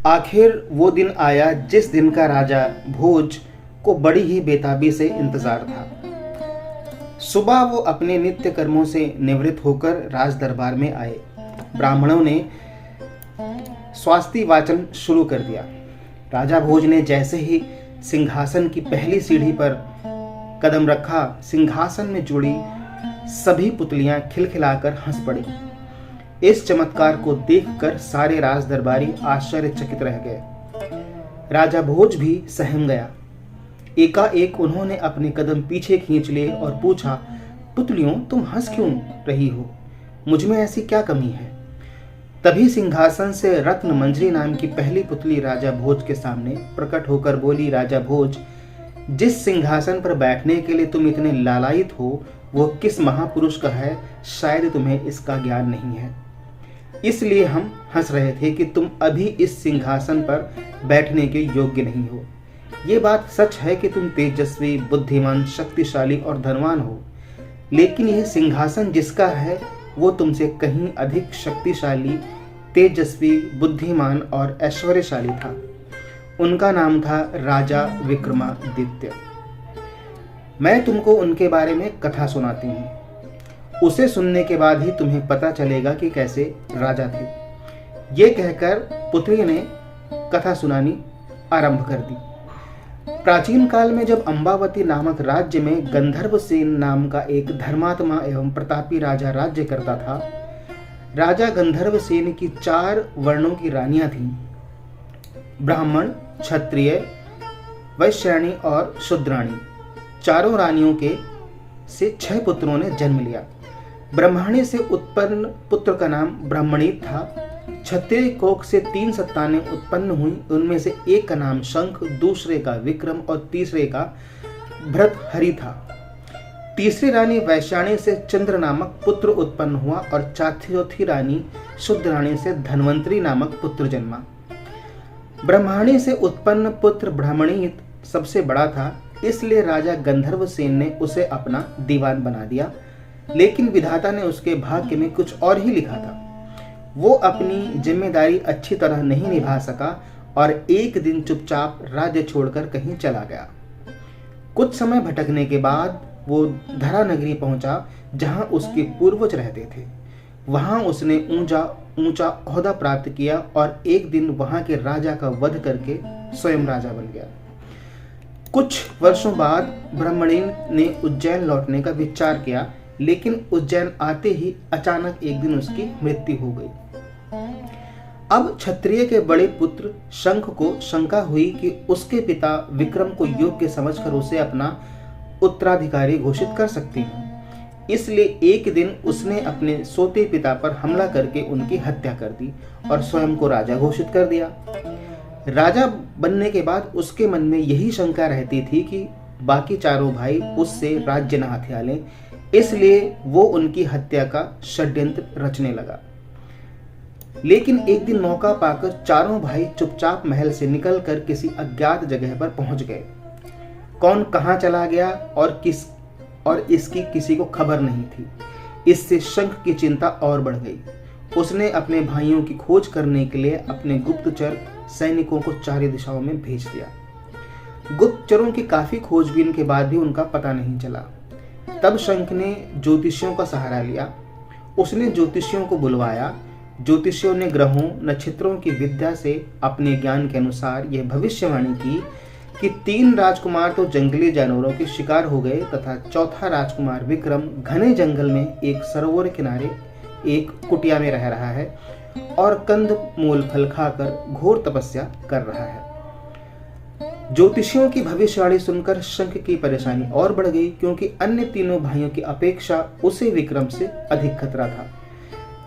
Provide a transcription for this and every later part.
आखिर वो दिन आया जिस दिन का राजा भोज को बड़ी ही बेताबी से इंतजार था। सुबह वो अपने नित्य कर्मों से निवृत्त होकर राज दरबार में आए। ब्राह्मणों ने स्वास्ति वाचन शुरू कर दिया। राजा भोज ने जैसे ही सिंहासन की पहली सीढ़ी पर कदम रखा, सिंहासन में जुड़ी सभी पुतलियां खिलखिलाकर हंस पड़ी। इस चमत्कार को देखकर सारे राज दरबारी आश्चर्यचकित रह गए। राजा भोज भी सहम गया। एकाएक उन्होंने अपने कदम पीछे खींच लिए और पूछा, पुतलियों, तुम हंस क्यों रही हो? मुझ में ऐसी क्या कमी है? तभी सिंहासन से रत्न मंजरी नाम की पहली पुतली राजा भोज के सामने प्रकट होकर बोली, राजा भोज, जिस सिंहासन पर बैठने के लिए तुम इतने लालायित हो वो किस महापुरुष का है, शायद तुम्हें इसका ज्ञान नहीं है। इसलिए हम हंस रहे थे कि तुम अभी इस सिंहासन पर बैठने के योग्य नहीं हो। ये बात सच है कि तुम तेजस्वी, बुद्धिमान, शक्तिशाली और धनवान हो, लेकिन यह सिंहासन जिसका है वो तुमसे कहीं अधिक शक्तिशाली, तेजस्वी, बुद्धिमान और ऐश्वर्यशाली था। उनका नाम था राजा विक्रमादित्य। मैं तुमको उनके बारे में कथा सुनाती हूँ। उसे सुनने के बाद ही तुम्हें पता चलेगा कि कैसे राजा थे। ये कहकर पुत्री ने कथा सुनानी आरंभ कर दी। प्राचीन काल में जब अम्बावती नामक राज्य में गंधर्वसेन नाम का एक धर्मात्मा एवं प्रतापी राजा राज्य करता था। राजा गंधर्वसेन की 4 वर्णों की रानियां थीं। ब्राह्मण, क्षत्रिय, वैश्याणी और शूद्राणी। चारों रानियों के से 6 पुत्रों ने जन्म लिया। ब्रह्मणी से उत्पन्न पुत्र का नाम ब्रह्मणीत था। क्षत्रिय कोख से 3 संतानें उत्पन्न हुई। उनमें से एक का नाम शंख, दूसरे का विक्रम और तीसरे का भृतहरि था। तीसरी रानी वैश्याणी से चंद्र नामक पुत्र उत्पन्न हुआ और चौथी रानी शूद्राणी से धन्वंतरी नामक पुत्र जन्मा। ब्रह्मणी से उत्पन्न पुत्र ब्राह्मणीत सबसे बड़ा था, इसलिए राजा गंधर्वसेन ने उसे अपना दीवान बना दिया। लेकिन विधाता ने उसके भाग्य में कुछ और ही लिखा था। वो अपनी जिम्मेदारी अच्छी तरह नहीं निभा सका और एक दिन चुपचाप राज्य छोड़कर कहीं चला गया। कुछ समय भटकने के बाद वो धरा नगरी पहुंचा, जहां उसके पूर्वज रहते थे। वहां उसने ऊंचा ओहदा प्राप्त किया और एक दिन वहां के राजा का वध करके स्वयं राजा बन गया। कुछ वर्षों बाद ब्रह्मणी ने उज्जैन लौटने का विचार किया, लेकिन उज्जैन आते ही अचानक एक दिन उसकी मृत्यु हो गई। अब क्षत्रिय के बड़े पुत्र शंख को शंका हुई कि उसके पिता विक्रम को योग्य समझकर उसे अपना उत्तराधिकारी घोषित कर सकती हैं। इसलिए एक दिन उसने अपने सोते पिता पर हमला करके उनकी हत्या कर दी और स्वयं को राजा घोषित कर दिया। राजा बनने के बाद उसके मन में यही शंका रहती थी कि बाकी चारों भाई उससे राज्य न हथिया लें, इसलिए वो उनकी हत्या का षड्यंत्र रचने लगा। लेकिन एक दिन मौका पाकर चारों भाई चुपचाप महल से निकलकर किसी अज्ञात जगह पर पहुंच गए। कौन कहां चला गया और इसकी किसी को खबर नहीं थी। इससे शंख की चिंता और बढ़ गई। उसने अपने भाइयों की खोज करने के लिए अपने गुप्तचर सैनिकों को चारों दिशाओं में भेज दिया। गुप्तचरों की काफी खोजबीन के बाद भी उनका पता नहीं चला। तब शंख ने ज्योतिषियों का सहारा लिया। उसने ज्योतिषियों को बुलवाया। ज्योतिषियों ने ग्रहों, नक्षत्रों की विद्या से अपने ज्ञान के अनुसार यह भविष्यवाणी की कि 3 राजकुमार तो जंगली जानवरों के शिकार हो गए तथा चौथा राजकुमार विक्रम घने जंगल में एक सरोवर किनारे एक कुटिया में रह रहा है और कंद मूल फल खाकर घोर तपस्या कर रहा है। ज्योतिषियों की भविष्यवाणी सुनकर शंख की परेशानी और बढ़ गई, क्योंकि अन्य तीनों भाइयों की अपेक्षा उसे विक्रम से अधिक खतरा था।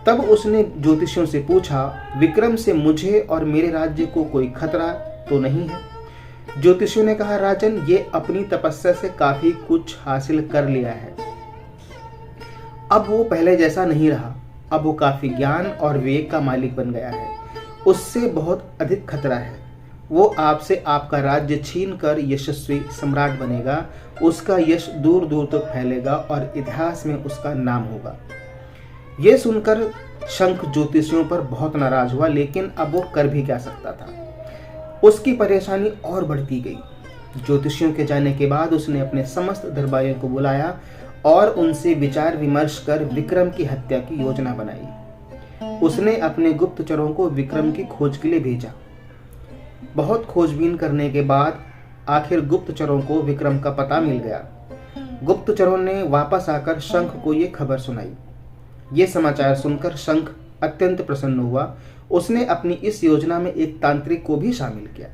तब उसने ज्योतिषियों से पूछा, विक्रम से मुझे और मेरे राज्य को कोई खतरा तो नहीं है? ज्योतिषियों ने कहा, राजन, ये अपनी तपस्या से काफी कुछ हासिल कर लिया है। अब वो पहले जैसा नहीं रहा। अब वो काफी ज्ञान और विवेक का मालिक बन गया है। उससे बहुत अधिक खतरा है। वो आपसे आपका राज्य छीनकर यशस्वी सम्राट बनेगा। उसका यश दूर दूर तक फैलेगा और इतिहास में उसका नाम होगा। ये सुनकर शंख ज्योतिषियों पर बहुत नाराज हुआ, लेकिन अब वो कर भी क्या सकता था। उसकी परेशानी और बढ़ती गई। ज्योतिषियों के जाने के बाद उसने अपने समस्त दरबारियों को बुलाया और उनसे विचार विमर्श कर विक्रम की हत्या की योजना बनाई। उसने अपने गुप्तचरों को विक्रम की खोज के लिए भेजा। बहुत खोजबीन करने के बाद आखिर गुप्तचरों को विक्रम का पता मिल गया। गुप्तचरों ने वापस आकर शंख को ये खबर सुनाई। ये समाचार सुनकर शंख अत्यंत प्रसन्न हुआ। उसने अपनी इस योजना में एक तांत्रिक को भी शामिल किया।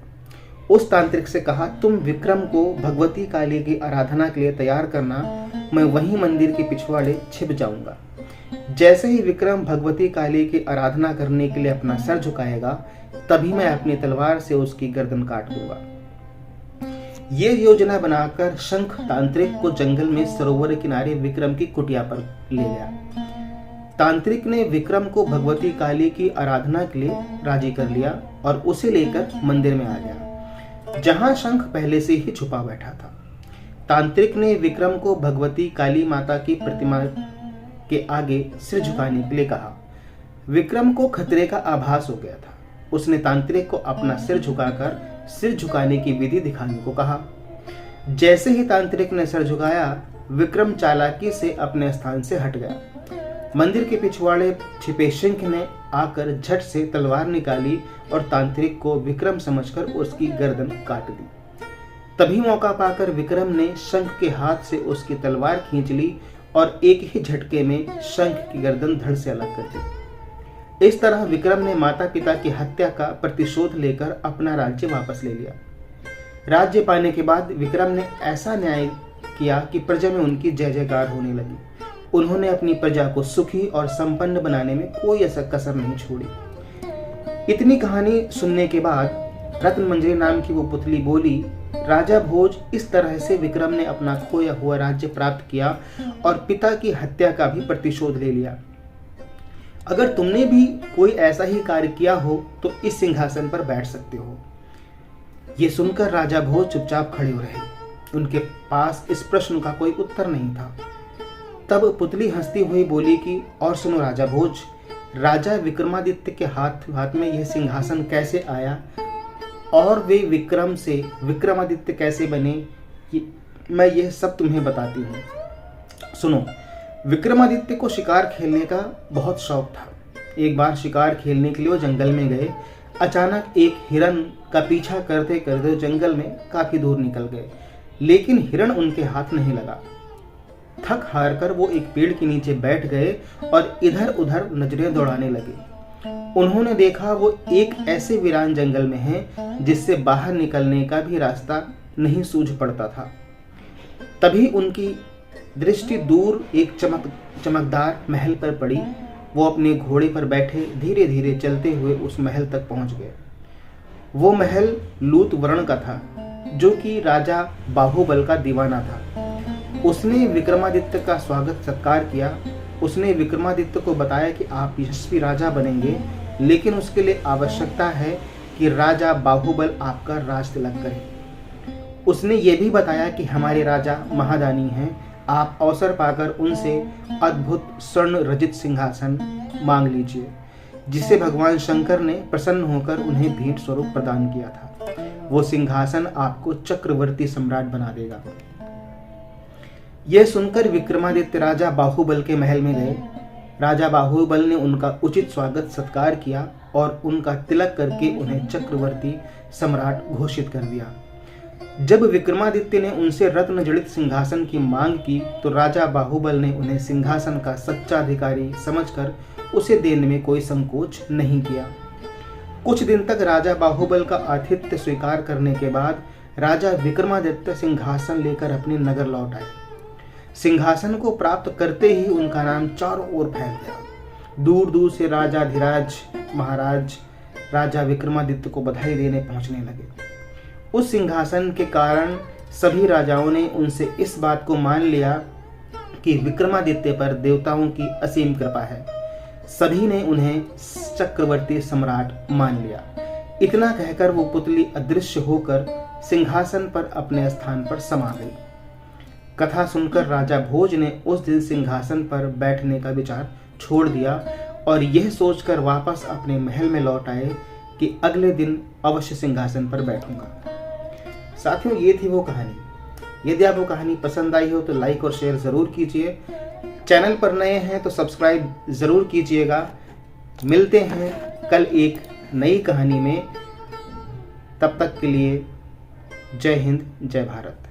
उस तांत्रिक से कहा, तुम विक्रम को भगवती काली की आराधना के लिए तैयार करना, मैं वहीं मंदिर के पिछवाड़े छिप जाऊंगा। जैसे ही विक्रम भगवती काली की आराधना करने के लिए अपना सर झुकाएगा, तभी मैं अपनी तलवार से उसकी गर्दन काट दूंगा। ये योजना बनाकर शंख तांत्रिक को जंगल में सरोवर किनारे विक्रम की कुटिया पर ले गया। तांत्रिक ने विक्रम को भगवती काली की आराधना के लिए राजी कर लिया और उसे लेकर मंदिर में आ गया, जहां शंख पहले से ही छुपा बैठा था। तांत्रिक ने विक्रम को भगवती काली माता की प्रतिमा के आगे सिर झुकाने के लिए कहा। विक्रम को खतरे का आभास हो गया था। उसने तांत्रिक को अपना सिर झुकाकर सिर झुकाने की विधि दिखाने को कहा। जैसे ही तांत्रिक ने सिर झुकाया, विक्रम चालाकी से अपने स्थान से हट गया। मंदिर के पिछवाड़े छिपे शंख ने आकर झट से तलवार निकाली और तांत्रिक को विक्रम समझकर उसकी गर्दन काट दी। तभी मौका पाकर विक्रम ने शंख के हाथ से उसकी तलवार खींच ली और एक ही झटके में शंख की गर्दन धड़ से अलग कर दी। इस तरह विक्रम ने माता पिता की हत्या का प्रतिशोध लेकर अपना राज्य वापस ले लिया। राज्य पाने के बाद विक्रम ने ऐसा न्याय किया कि प्रजा में उनकी जय जयकार होने लगी। उन्होंने अपनी प्रजा को सुखी और संपन्न बनाने में कोई ऐसा कसर नहीं छोड़ी। इतनी कहानी सुनने के बाद रत्न मंजरी नाम की वो पुतली बोली, राजा भोज, इस तरह से विक्रम ने अपना खोया हुआ राज्य प्राप्त किया और पिता की हत्या का भी प्रतिशोध ले लिया। अगर तुमने भी कोई ऐसा ही कार्य किया हो तो इस सिंहासन पर बैठ सकते हो। ये सुनकर राजा भोज चुपचाप खड़े हो रहे। उनके पास इस प्रश्न का कोई उत्तर नहीं था। तब पुतली हंसती हुई बोली कि और सुनो राजा भोज, राजा विक्रमादित्य के हाथ में यह सिंहासन कैसे आया और वे विक्रम से विक्रमादित्य कैसे बने, मैं यह सब तुम्हें बताती हूँ। सुनो, विक्रमादित्य को शिकार खेलने का बहुत शौक था। एक बार शिकार खेलने के लिए वो जंगल में गए। अचानक एक हिरन का पीछा करते करते जंगल में काफी दूर निकल गए, लेकिन हिरन उनके हाथ नहीं लगा। थक हार कर वो एक पेड़ के नीचे बैठ गए और इधर उधर नजरें दौड़ाने लगे। उन्होंने देखा वो एक ऐसे वीरान जंगल में है जिससे बाहर निकलने का भी रास्ता नहीं सूझ पड़ता था। तभी उनकी दृष्टि दूर एक चमकदार महल पर पड़ी। वो अपने घोड़े पर बैठे धीरे धीरे चलते हुए उस महल तक पहुंच गए। वो महल लूत वर्ण का था, जो कि राजा बाहुबल का दीवाना था। उसने विक्रमादित्य का स्वागत सत्कार किया। उसने विक्रमादित्य को बताया कि आप यशस्वी राजा बनेंगे, लेकिन उसके लिए आवश्यकता है कि राजा बाहुबल आपका राज तिलक करे। उसने ये भी बताया कि हमारे राजा महादानी हैं, आप अवसर पाकर उनसे अद्भुत स्वर्ण रजित सिंहासन मांग लीजिए, जिसे भगवान शंकर ने प्रसन्न होकर उन्हें भेंट स्वरूप प्रदान किया था। वो सिंहासन आपको चक्रवर्ती सम्राट बना देगा। यह सुनकर विक्रमादित्य राजा बाहुबल के महल में गए। राजा बाहुबल ने उनका उचित स्वागत सत्कार किया और उनका तिलक करके उन्हें चक्रवर्ती सम्राट घोषित कर दिया। जब विक्रमादित्य ने उनसे रत्न जड़ित सिंहासन की मांग की तो राजा बाहुबल ने उन्हें सिंहासन का सच्चा अधिकारी समझकर उसे देने में कोई संकोच नहीं किया। कुछ दिन तक राजा बाहुबल का आतिथ्य स्वीकार करने के बाद राजा विक्रमादित्य सिंहासन लेकर अपने नगर लौट आए। सिंहासन को प्राप्त करते ही उनका नाम चारों ओर फैल गया। दूर दूर से राजा धीराज महाराज राजा विक्रमादित्य को बधाई देने पहुंचने लगे। उस सिंहासन के कारण सभी राजाओं ने उनसे इस बात को मान लिया कि विक्रमादित्य पर देवताओं की असीम कृपा है। सभी ने उन्हें चक्रवर्ती सम्राट मान लिया। इतना कहकर वो पुतली अदृश्य होकर सिंहासन पर अपने स्थान पर समा गई। कथा सुनकर राजा भोज ने उस दिन सिंहासन पर बैठने का विचार छोड़ दिया और यह सोचकर वापस अपने महल में लौट आए कि अगले दिन अवश्य सिंहासन पर बैठूंगा। साथियों, ये थी वो कहानी। यदि आपको कहानी पसंद आई हो तो लाइक और शेयर ज़रूर कीजिए। चैनल पर नए हैं तो सब्सक्राइब ज़रूर कीजिएगा। मिलते हैं कल एक नई कहानी में। तब तक के लिए जय हिंद, जय भारत।